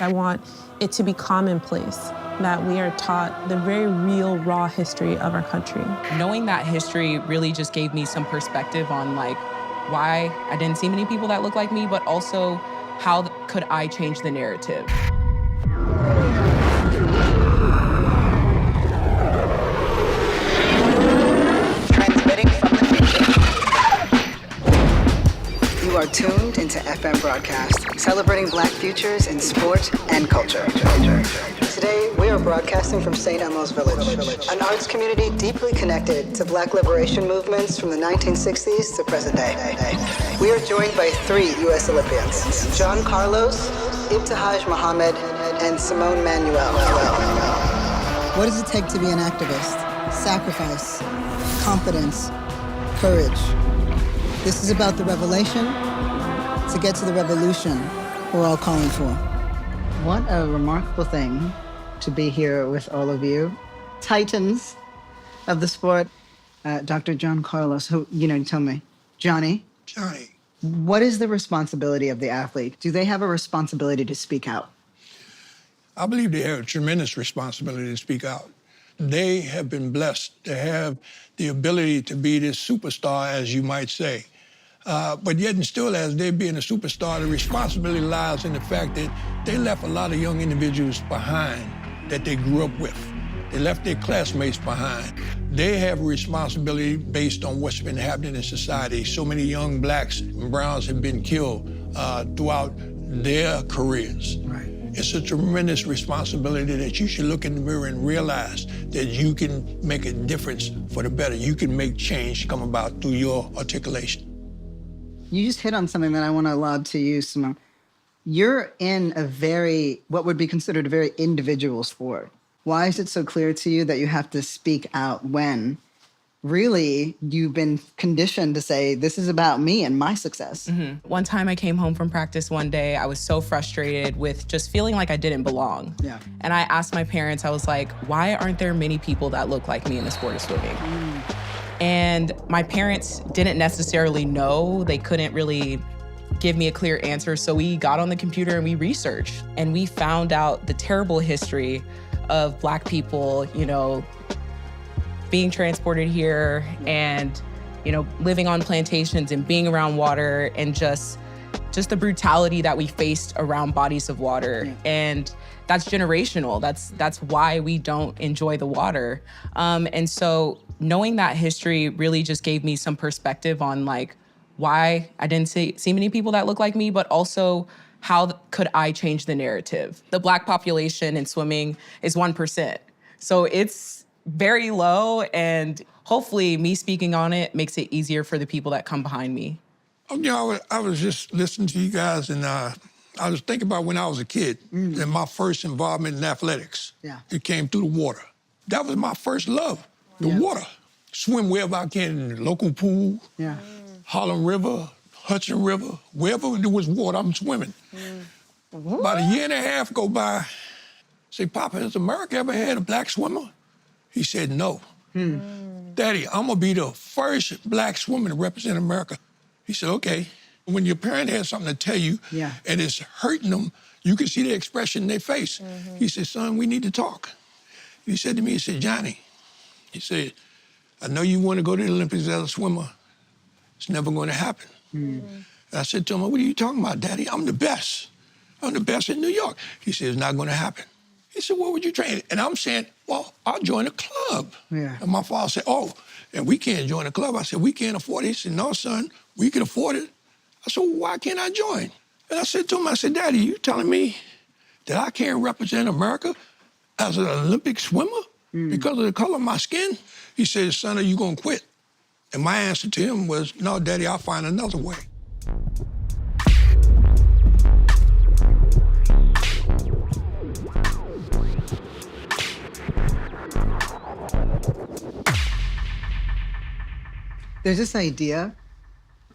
I want it to be commonplace that we are taught the very real, raw history of our country. Knowing that history really just gave me some perspective on like why I didn't see many people that look like me, but also how could I change the narrative. Transmitting from the future. You are tuned into FM broadcast, celebrating Black futures in sport and culture. Today, we are broadcasting from St. Elmo's Village, an arts community deeply connected to Black liberation movements from the 1960s to present day. We are joined by 3 U.S. Olympians, John Carlos, Ibtihaj Muhammad, and Simone Manuel. What does it take to be an activist? Sacrifice, confidence, courage. This is about the revelation to get to the revolution we're all calling for. What a remarkable thing to be here with all of you. Titans of the sport. Dr. John Carlos, who, tell me, Johnny, what is the responsibility of the athlete? Do they have a responsibility to speak out? I believe they have a tremendous responsibility to speak out. They have been blessed to have the ability to be this superstar, as you might say. But yet and still, as they being a superstar, the responsibility lies in the fact that they left a lot of young individuals behind that they grew up with. They left their classmates behind. They have a responsibility based on what's been happening in society. So many young blacks and browns have been killed throughout their careers. Right. It's a tremendous responsibility that you should look in the mirror and realize that you can make a difference for the better. You can make change come about through your articulation. You just hit on something that I want to laud to you, Simone. You're in what would be considered a very individual sport. Why is it so clear to you that you have to speak out when really you've been conditioned to say, this is about me and my success? Mm-hmm. One time I came home from practice one day, I was so frustrated with just feeling like I didn't belong. Yeah. And I asked my parents, I was like, why aren't there many people that look like me in the sport of swimming? And my parents didn't necessarily know. They couldn't really give me a clear answer. So we got on the computer and we researched. And we found out the terrible history of Black people, being transported here and, living on plantations and being around water and just the brutality that we faced around bodies of water. Yeah. And that's generational. That's why we don't enjoy the water. And so knowing that history really just gave me some perspective on like why I didn't see many people that look like me, but also how could I change the narrative? The Black population in swimming is 1%. So it's very low, and hopefully me speaking on it makes it easier for the people that come behind me. I was just listening to you guys, and I was thinking about when I was a kid and my first involvement in athletics. Yeah. It came through the water. That was my first love, the water. Swim wherever I can in the local pool, Harlem River, Hudson River, wherever there was water, I'm swimming. About a year and a half go by, I say, Papa, has America ever had a Black swimmer? He said, no. Daddy, I'm gonna be the first Black swimmer to represent America. He said, okay. When your parent has something to tell you and it's hurting them, you can see the expression in their face. He said, son, we need to talk. He said to me, he said, Johnny, he said, I know you want to go to the Olympics as a swimmer. It's never going to happen. And I said to him, what are you talking about, Daddy? I'm the best. I'm the best in New York. He said, it's not going to happen. He said, what would you train? And I'm saying, well, I'll join a club. Yeah. And my father said, oh, and we can't join a club. I said, we can't afford it. He said, no, son, we can afford it. I said, well, why can't I join? And I said to him, I said, Daddy, you telling me that I can't represent America as an Olympic swimmer because of the color of my skin? He said, son, are you going to quit? And my answer to him was, no, Daddy, I'll find another way. There's this idea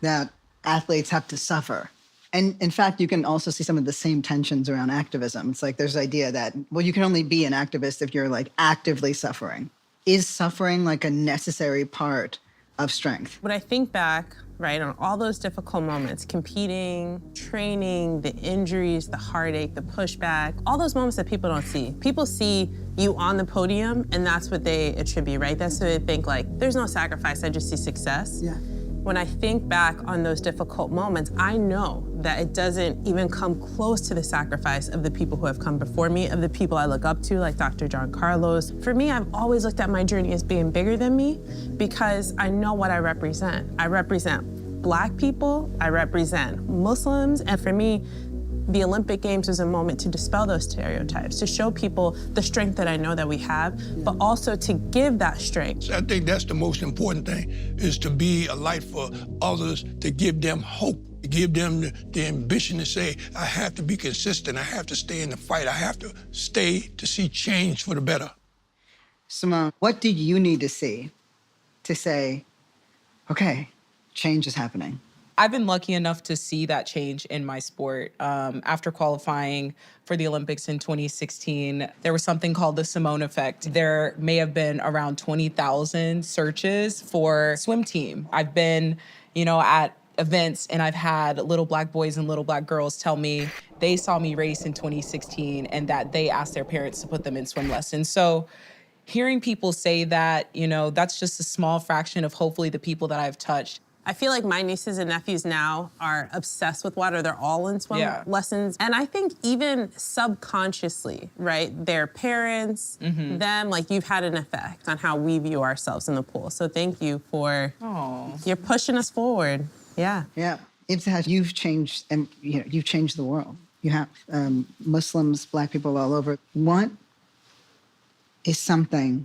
that athletes have to suffer. And in fact, you can also see some of the same tensions around activism. It's like there's the idea that, well, you can only be an activist if you're like actively suffering. Is suffering like a necessary part of strength. When I think back, right, on all those difficult moments, competing, training, the injuries, the heartache, the pushback, all those moments that people don't see. People see you on the podium, and that's what they attribute, right? That's what they think, like, there's no sacrifice, I just see success. Yeah. When I think back on those difficult moments, I know that it doesn't even come close to the sacrifice of the people who have come before me, of the people I look up to, like Dr. John Carlos. For me, I've always looked at my journey as being bigger than me because I know what I represent. I represent Black people, I represent Muslims, and for me, the Olympic Games was a moment to dispel those stereotypes, to show people the strength that I know that we have, but also to give that strength. I think that's the most important thing, is to be a light for others, to give them hope, to give them the ambition to say, I have to be consistent, I have to stay in the fight, I have to stay to see change for the better. Simone, what do you need to see to say, okay, change is happening? I've been lucky enough to see that change in my sport. After qualifying for the Olympics in 2016, there was something called the Simone effect. There may have been around 20,000 searches for swim team. I've been, at events and I've had little Black boys and little Black girls tell me they saw me race in 2016 and that they asked their parents to put them in swim lessons. So hearing people say that, that's just a small fraction of hopefully the people that I've touched. I feel like my nieces and nephews now are obsessed with water. They're all in swim lessons. And I think even subconsciously, right, their parents, them, like you've had an effect on how we view ourselves in the pool. So thank you for, you're pushing us forward. Yeah. Yeah. Ibtihaj, you've changed, and you've changed the world. You have Muslims, Black people all over. What is something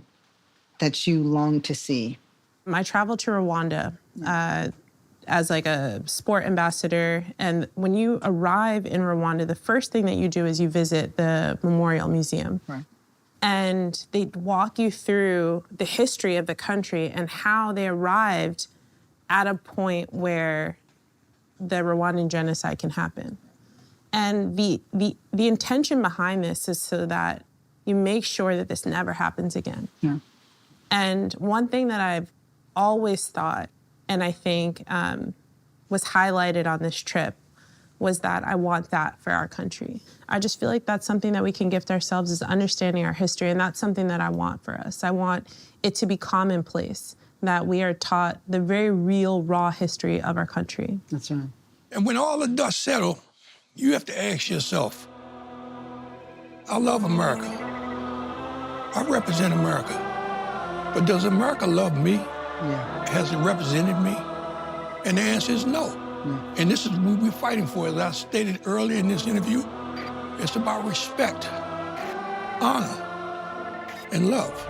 that you long to see? I traveled to Rwanda as like a sport ambassador. And when you arrive in Rwanda, the first thing that you do is you visit the Memorial Museum. Right. And they walk you through the history of the country and how they arrived at a point where the Rwandan genocide can happen. And the intention behind this is so that you make sure that this never happens again. Yeah. And one thing that I've always thought, and I think was highlighted on this trip, was that I want that for our country. I just feel like that's something that we can gift ourselves, is understanding our history, and that's something that I want for us. I want it to be commonplace that we are taught the very real, raw history of our country. That's right. And when all the dust settles, you have to ask yourself, I love America. I represent America. But does America love me? Yeah. Has it represented me? And the answer is no. Yeah. And this is what we're fighting for. As I stated earlier in this interview, it's about respect, honor, and love.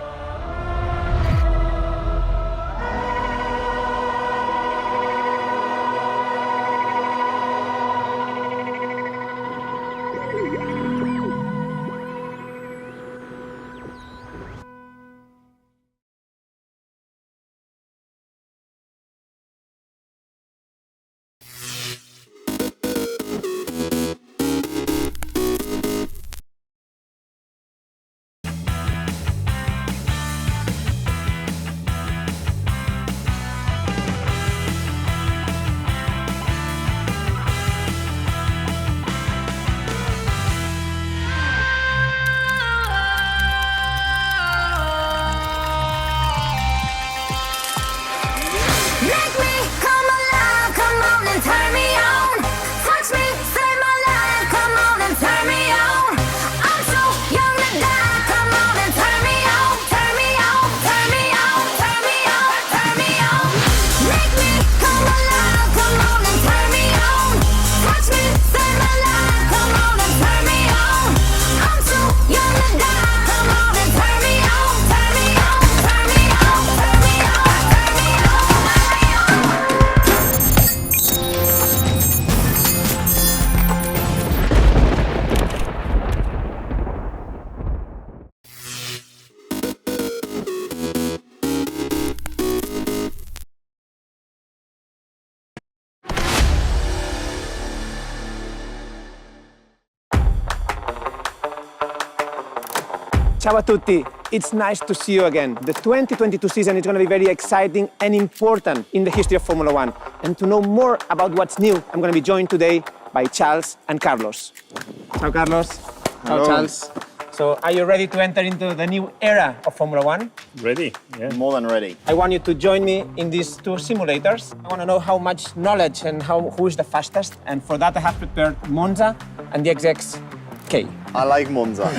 Ciao a tutti, It's nice to see you again. The 2022 season is going to be very exciting and important in the history of Formula One. And to know more about what's new, I'm going to be joined today by Charles and Carlos. Ciao, Carlos. Hello. Ciao, Charles. So, are you ready to enter into the new era of Formula One? Ready? Yeah. More than ready. I want you to join me in these two simulators. I want to know how much knowledge and who is the fastest. And for that, I have prepared Monza and the XX-K. I like Monza.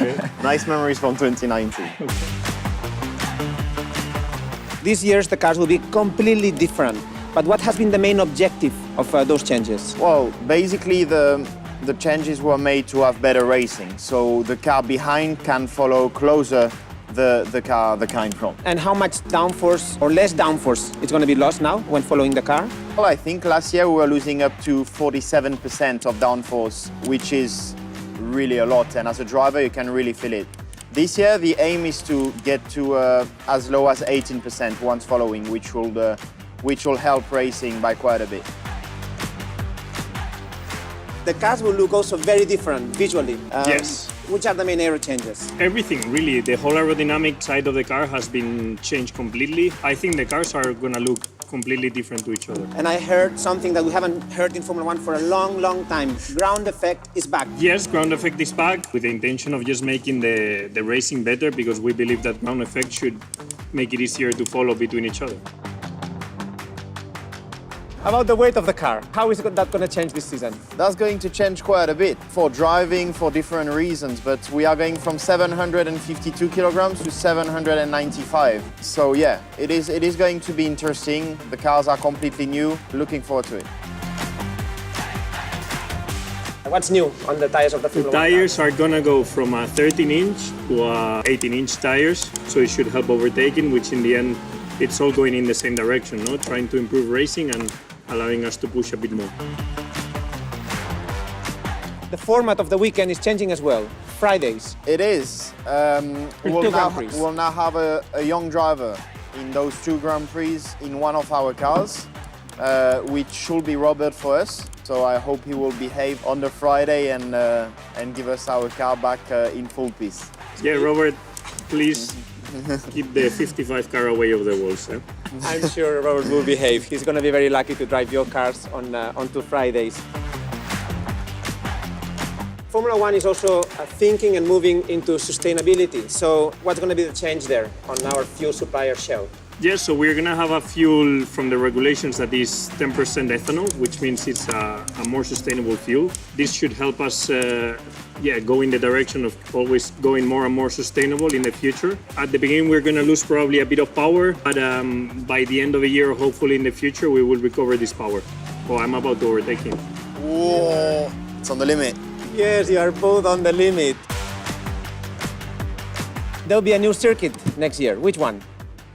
Nice memories from 2019. This year's the cars will be completely different. But what has been the main objective of those changes? Well, basically the changes were made to have better racing. So the car behind can follow closer the car in front. And how much downforce or less downforce is going to be lost now when following the car? Well, I think last year we were losing up to 47% of downforce, which is really a lot. And as a driver, you can really feel it. This year, the aim is to get to as low as 18% once following, which will help racing by quite a bit. The cars will look also very different visually. Yes. Which are the main aero changes? Everything, really. The whole aerodynamic side of the car has been changed completely. I think the cars are going to look completely different to each other. And I heard something that we haven't heard in Formula One for a long, long time. Ground effect is back. Yes, ground effect is back with the intention of just making the racing better, because we believe that ground effect should make it easier to follow between each other. About the weight of the car, how is that going to change this season? That's going to change quite a bit for driving for different reasons, but we are going from 752 kilograms to 795. So yeah, it is going to be interesting. The cars are completely new. Looking forward to it. What's new on the tires of the The Formula One tires are going to go from a 13-inch to a 18-inch tires, so it should help overtaking, which in the end, it's all going in the same direction, no? Trying to improve racing and allowing us to push a bit more. The format of the weekend is changing as well. Fridays. It is. We'll now have a young driver in those two Grand Prix in one of our cars, which should be Robert for us. So I hope he will behave on the Friday and give us our car back in full peace. Yeah, Robert, please keep the 55 car away of the walls. Eh? I'm sure Robert will behave. He's going to be very lucky to drive your cars on two Fridays. Formula One is also thinking and moving into sustainability. So what's going to be the change there on our fuel supplier Shell? Yes, so we're going to have a fuel from the regulations that is 10% ethanol, which means it's a more sustainable fuel. This should help us go in the direction of always going more and more sustainable in the future. At the beginning, we're going to lose probably a bit of power, but by the end of the year, hopefully in the future, we will recover this power. Oh, I'm about to overtake him. Whoa, it's on the limit. Yes, you are both on the limit. There'll be a new circuit next year. Which one?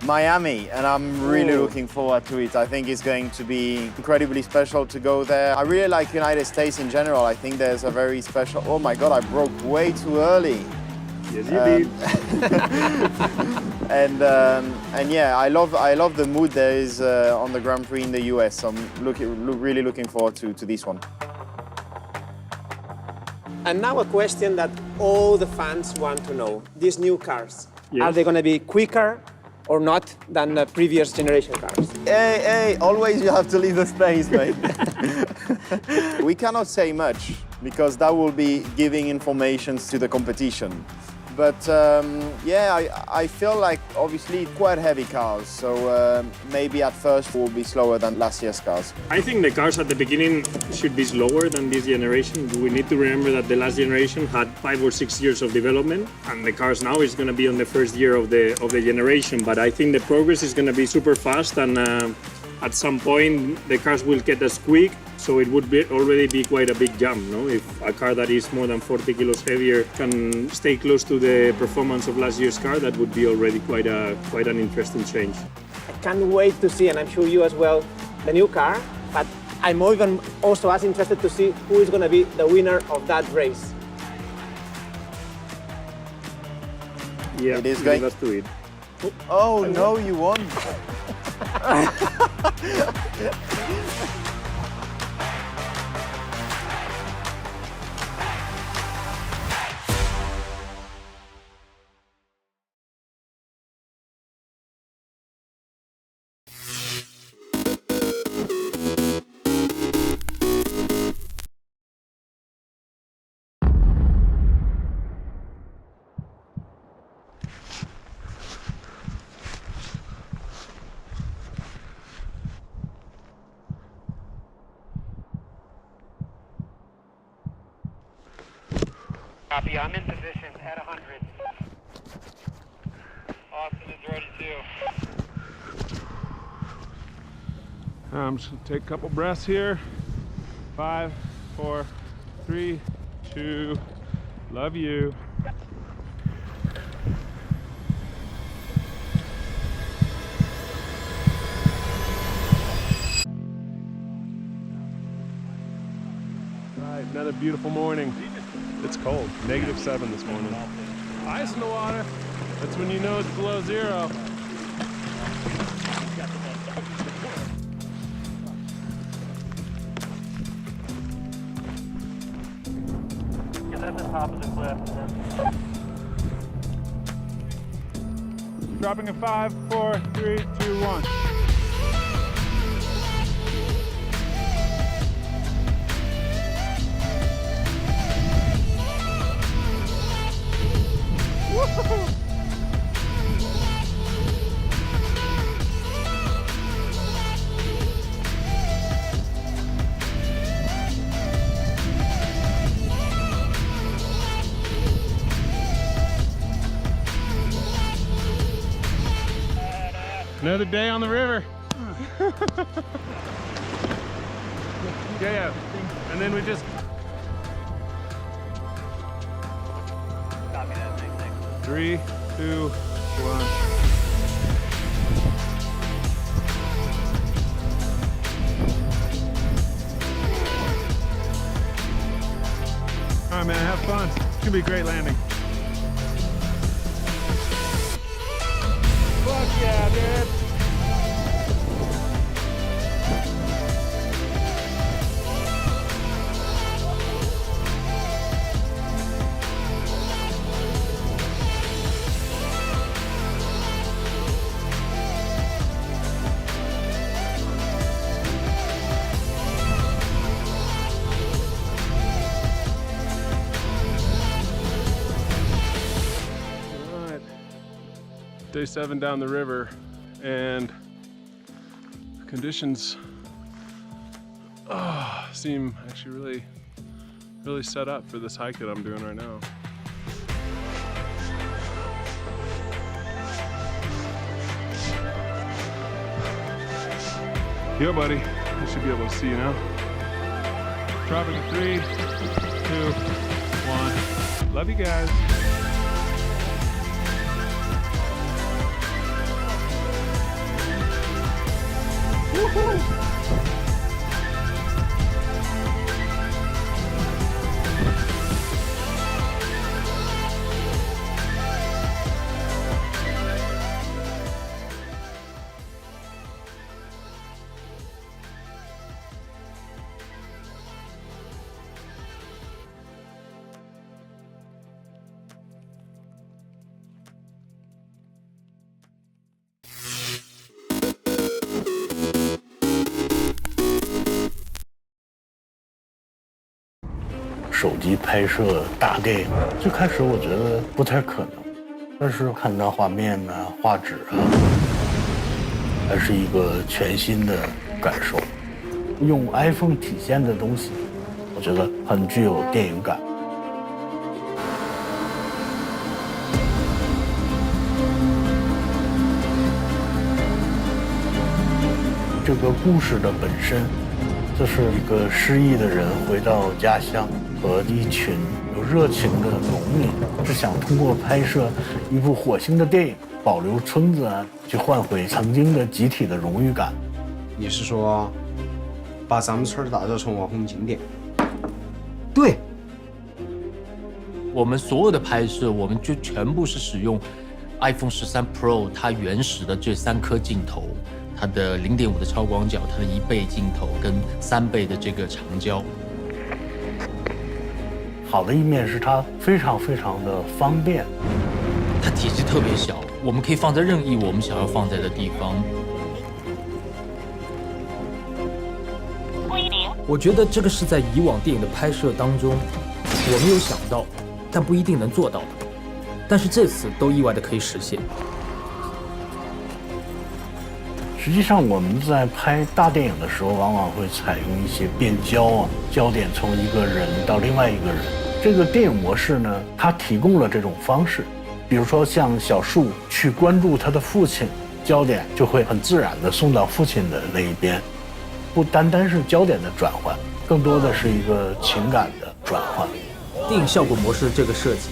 Miami, and I'm really looking forward to it. I think it's going to be incredibly special to go there. I really like United States in general. I think there's a very special... Oh my God, I broke way too early. Yes, you did. And yeah, I love the mood there is on the Grand Prix in the US. So I'm really looking forward to this one. And now a question that all the fans want to know. These new cars, Yes. are they going to be quicker or not than the previous generation cars? Hey, always you have to leave the space, mate. We cannot say much because that will be giving information to the competition. But I feel like obviously quite heavy cars, so maybe at first will be slower than last year's cars. I think the cars at the beginning should be slower than this generation. We need to remember that the last generation had 5 or 6 years of development, and the cars now is going to be on the first year of the generation. But I think the progress is going to be super fast, and at some point the cars will get as quick, so it would already be quite a big jump, no? If a car that is more than 40 kilos heavier can stay close to the performance of last year's car, that would be already quite an interesting change. I can't wait to see, and I'm sure you as well, the new car. But I'm even also as interested to see who is going to be the winner of that race. Yeah, It is going- let's do it. Oh no, you won. Copy, I'm in position at 100. Austin is ready too. I'm just gonna take a couple breaths here. 5, 4, 3, 2, love you. Right, another beautiful morning. It's cold, -7 this morning. Ice in the water, that's when you know it's below 0. Get at the top of the cliff. Dropping in 5, 4, 3, 2, 1. Another day on the river. Yeah. And then we just... Copy that, thanks. 3, 2, 1. All right, man, have fun. It's gonna be a great landing. Fuck yeah, dude. Day 7 down the river, and conditions seem actually really set up for this hike that I'm doing right now. Yo, buddy, I should be able to see you now. Dropping in 3, 2, 1. Love you guys. Woohoo!手机拍摄大电影，最开始我觉得不太可能，但是看到画面啊、画质啊，还是一个全新的感受。用 iPhone 体现的东西，我觉得很具有电影感。这个故事的本身，就是一个失意的人回到家乡，和一群有热情的农民，是想通过拍摄一部火星的电影，保留村子啊，去换回曾经的集体的荣誉感。你是说，把咱们村打造成网红景点？对，我们所有的拍摄，我们就全部是使用 iPhone 13 Pro 它原始的这3颗镜头。它的0.5的超广角，它的1倍镜头跟3倍的这个长焦。好的一面是它非常的方便，它体积特别小，我们可以放在任意我们想要放在的地方。我觉得这个是在以往电影的拍摄当中我没有想到，但不一定能做到的，但是这次都意外的可以实现。实际上我们在拍大电影的时候，往往会采用一些变焦啊，焦点从一个人到另外一个人，这这个电影模式呢，它提供了这种方式，比如说像小树去关注他的父亲，焦点就会很自然地送到父亲的那一边，不单单是焦点的转换，更多的是一个情感的转换。电影效果模式这个设计，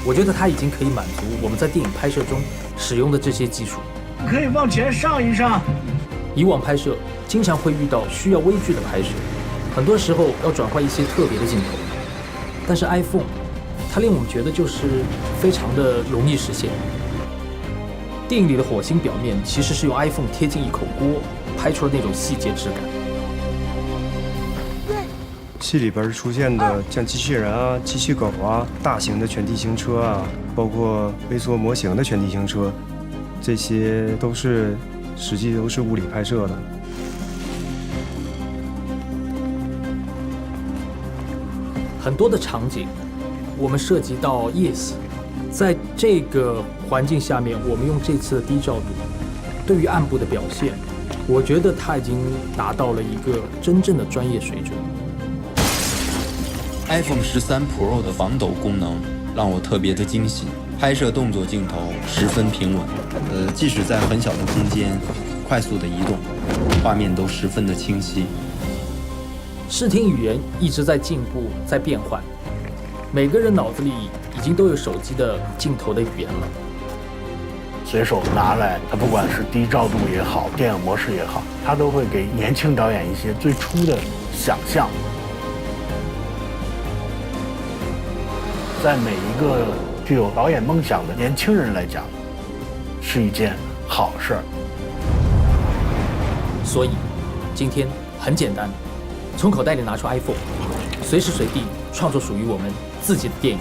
我觉得它已经可以满足我们在电影拍摄中使用的这些技术。可以往前上一上。以往拍摄经常会遇到需要微距的拍摄，很多时候要转换一些特别的镜头，但是 iPhone 它令我们觉得就是非常的容易实现。电影里的火星表面其实是用 iPhone 贴近一口锅拍出了那种细节质感。戏里边出现的像机器人啊、机器狗啊、大型的全地形车啊，包括微缩模型的全地形车，这些实际都是物理拍摄的。很多的场景我们涉及到夜戏，在这个环境下面，我们用这次的低照度对于暗部的表现，我觉得它已经达到了一个真正的专业水准。iPhone 13 Pro 的防抖功能让我特别的惊喜，拍摄动作镜头十分平稳，即使在很小的空间快速的移动，画面都十分的清晰。视听语言一直在进步，在变换，每个人脑子里已经都有手机的镜头的语言了。随手拿来，它不管是低照度也好，电影模式也好，它都会给年轻导演一些最初的想象。在每一个具有导演梦想的年轻人来讲，是一件好事儿。所以，今天很简单，从口袋里拿出 iPhone， 随时随地创作属于我们自己的电影。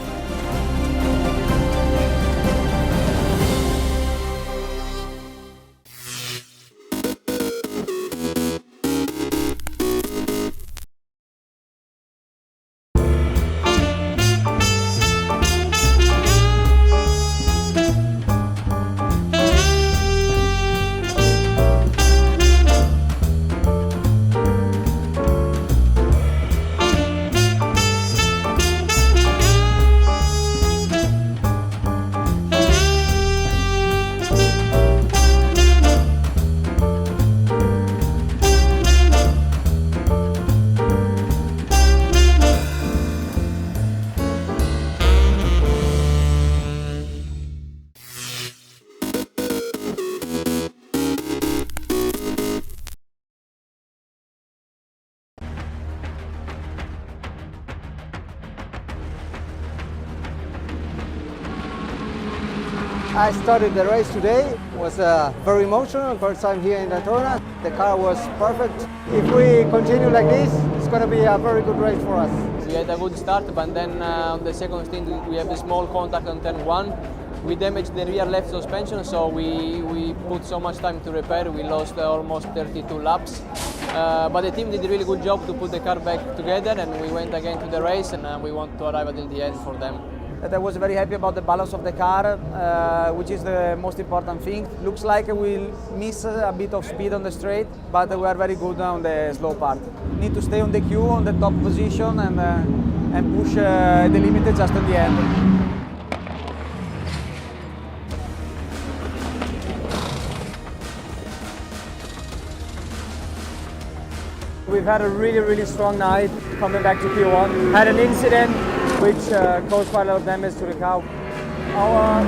I started the race today. It was very emotional. First time here in Daytona. The car was perfect. If we continue like this, it's going to be a very good race for us. We had a good start, but then on the second stint we have a small contact on turn 1. We damaged the rear left suspension, so we put so much time to repair. We lost almost 32 laps. But the team did a really good job to put the car back together, and we went again to the race, and we want to arrive until the end for them. I was very happy about the balance of the car, which is the most important thing. Looks like we'll miss a bit of speed on the straight, but we are very good on the slow part. Need to stay on the queue, on the top position, and push the limit just at the end. We've had a really strong night coming back to P1. Had an incident which caused quite a lot of damage to the car. Our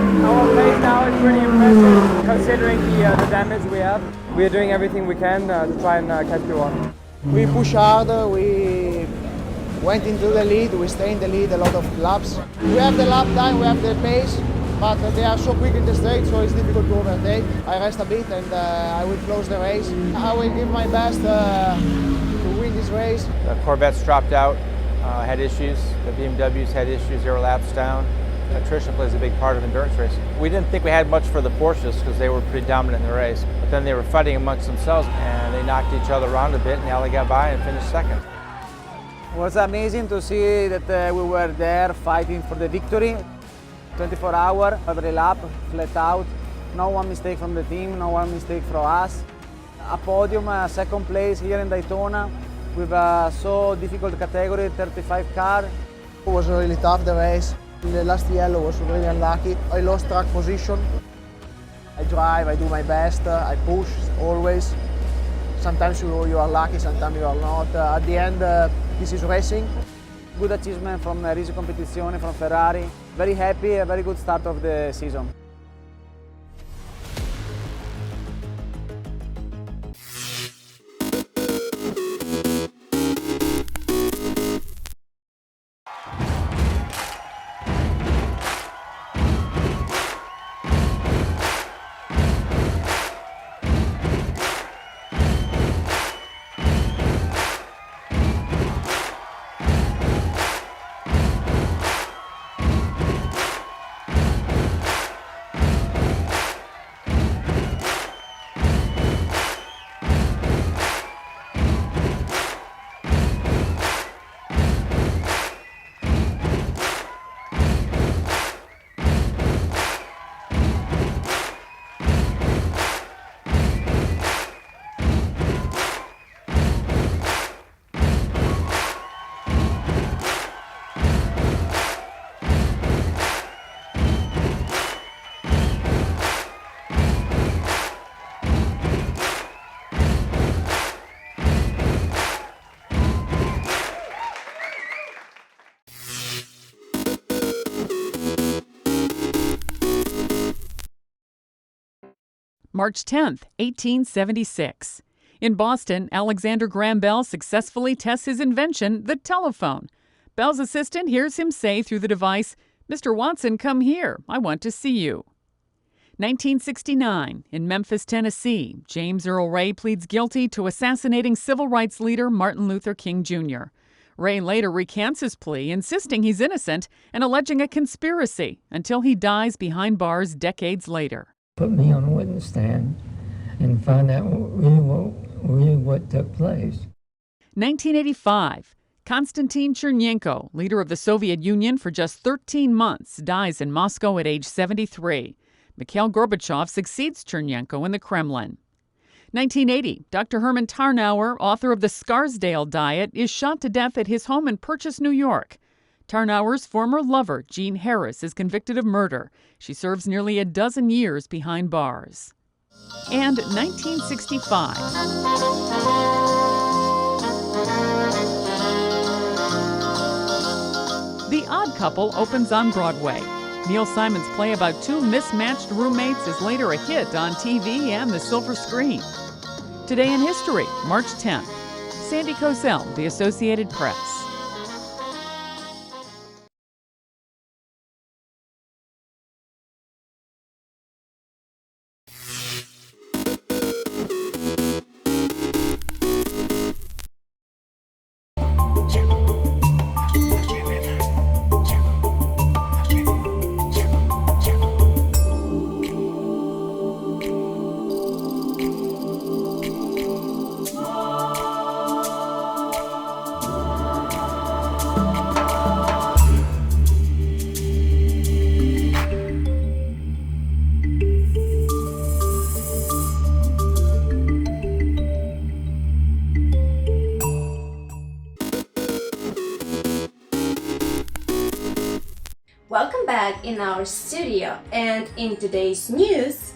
pace now is pretty impressive considering the damage we have. We are doing everything we can to try and catch P1. We push hard, we went into the lead, we stay in the lead a lot of laps. We have the lap time, we have the pace, but they are so quick in the straight, so it's difficult to overtake. I rest a bit and I will close the race. I will give my best to win this race. The Corvettes dropped out, had issues. The BMWs had issues, 0 laps down. Attrition plays a big part of endurance racing. We didn't think we had much for the Porsches because they were pretty dominant in the race. But then they were fighting amongst themselves and they knocked each other around a bit and Ali got by and finished second. It was amazing to see that we were there fighting for the victory. 24 hours, every lap, flat out. No one mistake from the team, no one mistake from us. A podium, a second place here in Daytona with a so difficult category, 35 car. It was really tough, the race. The last yellow was really unlucky. I lost track position. I drive, I do my best, I push always. Sometimes you are lucky, sometimes you are not. At the end, this is racing. Good achievement from Risi Competizione, from Ferrari. Very happy, a very good start of the season. March 10th, 1876. In Boston, Alexander Graham Bell successfully tests his invention, the telephone. Bell's assistant hears him say through the device, "Mr. Watson, come here. I want to see you." 1969. In Memphis, Tennessee, James Earl Ray pleads guilty to assassinating civil rights leader Martin Luther King Jr. Ray later recants his plea, insisting he's innocent and alleging a conspiracy until he dies behind bars decades later. Put me on a witness stand and find out really what took place. 1985. Konstantin Chernenko, leader of the Soviet Union for just 13 months, dies in Moscow at age 73. Mikhail Gorbachev succeeds Chernenko in the Kremlin. 1980. Dr. Herman Tarnauer, author of the Scarsdale Diet, is shot to death at his home in Purchase, New York. Tarnauer's former lover, Jean Harris, is convicted of murder. She serves nearly a dozen years behind bars. And 1965. The Odd Couple opens on Broadway. Neil Simon's play about two mismatched roommates is later a hit on TV and the silver screen. Today in history, March 10th. Sandy Kozel, The Associated Press. Welcome back in our studio, and in today's news,